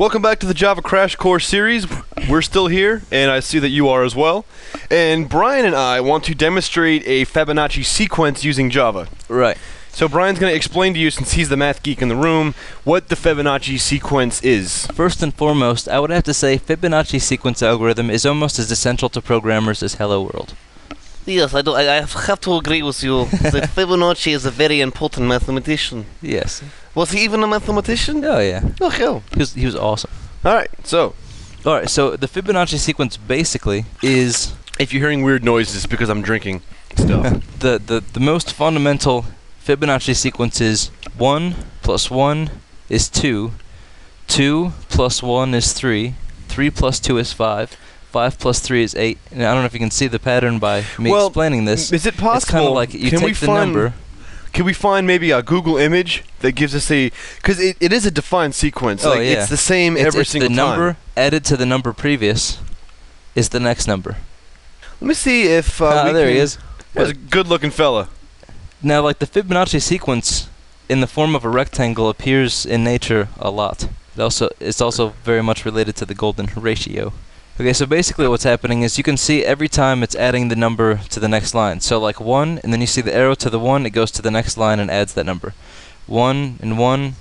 Welcome back to the Java Crash Course series. We're still here, and I see that you are as well. And Brian and I want to demonstrate a Fibonacci sequence using Java. Right. So Brian's going to explain to you, since he's the math geek in the room, what the Fibonacci sequence is. First and foremost, I would have to say Fibonacci sequence algorithm is almost as essential to programmers as Hello World. Yes, I have to agree with you that Fibonacci is a very important mathematician. Yes. Was he even a mathematician? Oh, yeah. Oh, hell. He was awesome. Alright, so the Fibonacci sequence basically is if you're hearing weird noises, it's because I'm drinking stuff. the most fundamental Fibonacci sequence is 1 plus 1 is 2, 2 plus 1 is 3, 3 plus 2 is 5, 5 plus 3 is 8. And I don't know if you can see the pattern by me explaining this. Is it possible? It's kind of like you take the number. Can we find maybe a Google image that gives us a... Because it is a defined sequence. Oh, like, yeah. It's the same every single time. The number added to the number previous is the next number. Let me see if there he is. That's a good-looking fella. Now, like the Fibonacci sequence in the form of a rectangle appears in nature a lot. It's also very much related to the golden ratio. Okay, so basically what's happening is you can see every time it's adding the number to the next line. So like 1, and then you see the arrow to the 1, it goes to the next line and adds that number. 1 and 1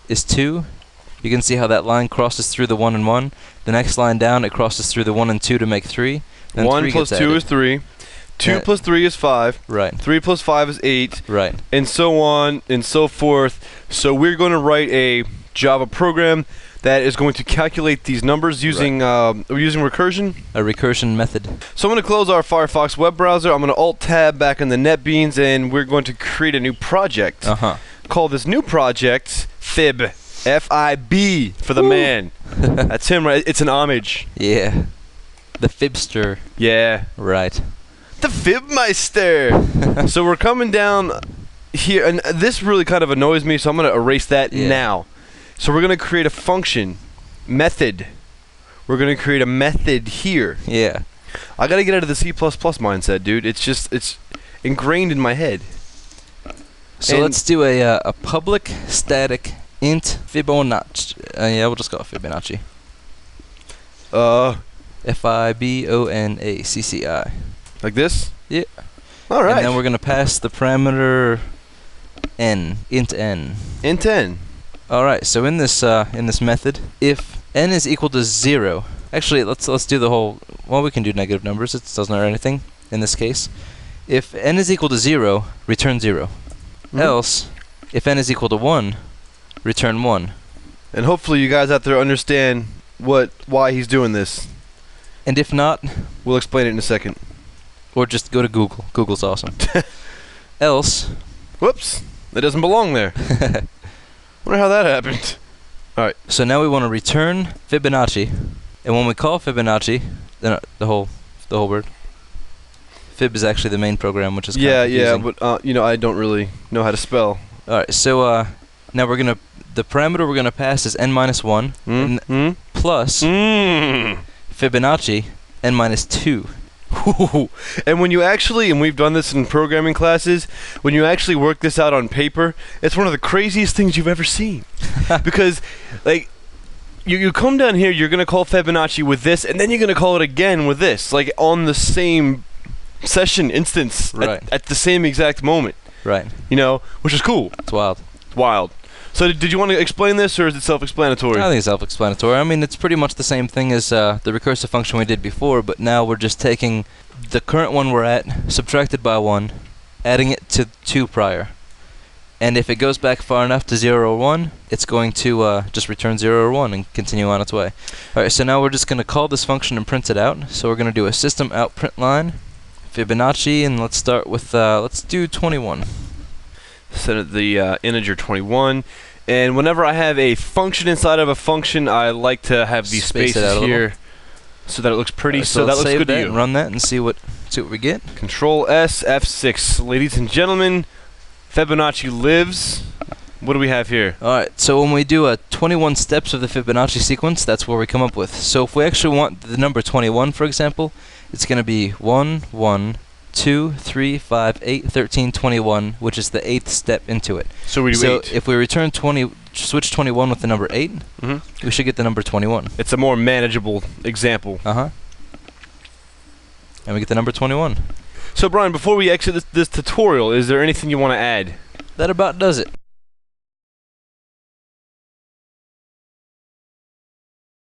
is 2. You can see how that line crosses through the 1 and 1. The next line down, it crosses through the 1 and 2 to make 3. Then 1 plus 2 is 3. 2 plus 3 is 5. Right. 3 plus 5 is 8. Right. And so on and so forth. So we're going to write a Java program that is going to calculate these numbers using using recursion. A recursion method. So I'm going to close our Firefox web browser. I'm going to Alt-Tab back in the NetBeans, and we're going to create a new project. Call this new project Fib. F-I-B for the man. That's him, right? It's an homage. Yeah. The Fibster. Yeah. Right. The Fibmeister. So we're coming down here, and this really kind of annoys me, so I'm going to erase that now. So we're going to create a function, method. We're going to create a method here. Yeah. I got to get out of the C++ mindset, dude. It's ingrained in my head. So let's do a public static int Fibonacci. Yeah, we'll just call it Fibonacci. Fibonacci. Like this? Yeah. All right. And then we're going to pass the parameter n, int n. Int n. All right. So in this method, if n is equal to 0, actually let's do the whole. Well, we can do negative numbers. It doesn't hurt anything in this case. If n is equal to 0, return 0. Else, if n is equal to 1, return 1. And hopefully you guys out there understand why he's doing this. And if not, we'll explain it in a second. Or just go to Google. Google's awesome. Else. Whoops. That doesn't belong there. Wonder how that happened. Alright. So now we want to return Fibonacci. And when we call Fibonacci, then the whole word. Fib is actually the main program, which is kind of confusing. but I don't really know how to spell. Alright, so now the parameter we're gonna pass is n-1 plus Fibonacci n-2. And when you actually, and we've done this in programming classes, when you actually work this out on paper, it's one of the craziest things you've ever seen. Because, like, you come down here, you're going to call Fibonacci with this, and then you're going to call it again with this, like on the same session instance at the same exact moment. Right. Which is cool. It's wild. It's wild. So did you want to explain this, or is it self-explanatory? I think it's self-explanatory. I mean, it's pretty much the same thing as the recursive function we did before, but now we're just taking the current one we're at, subtracted by 1, adding it to 2 prior. And if it goes back far enough to 0 or 1, it's going to just return 0 or 1 and continue on its way. Alright, so now we're just going to call this function and print it out. So we're going to do a system out print line, Fibonacci, and let's start with, let's do 21. Set it the integer 21, and whenever I have a function inside of a function, I like to have these spaces here so that it looks pretty. So that looks good to you. And run that and see what we get. Control S F6, ladies and gentlemen. Fibonacci lives. What do we have here? All right. So when we do 21 steps of the Fibonacci sequence, that's where we come up with. So if we actually want the number 21, for example, it's going to be 1 1. 2, 3, 5, 8, 13, 21, which is the 8th step into it. So we do 8. If we return 20, switch 21 with the number 8, we should get the number 21. It's a more manageable example. Uh-huh. And we get the number 21. So, Brian, before we exit this tutorial, is there anything you want to add? That about does it.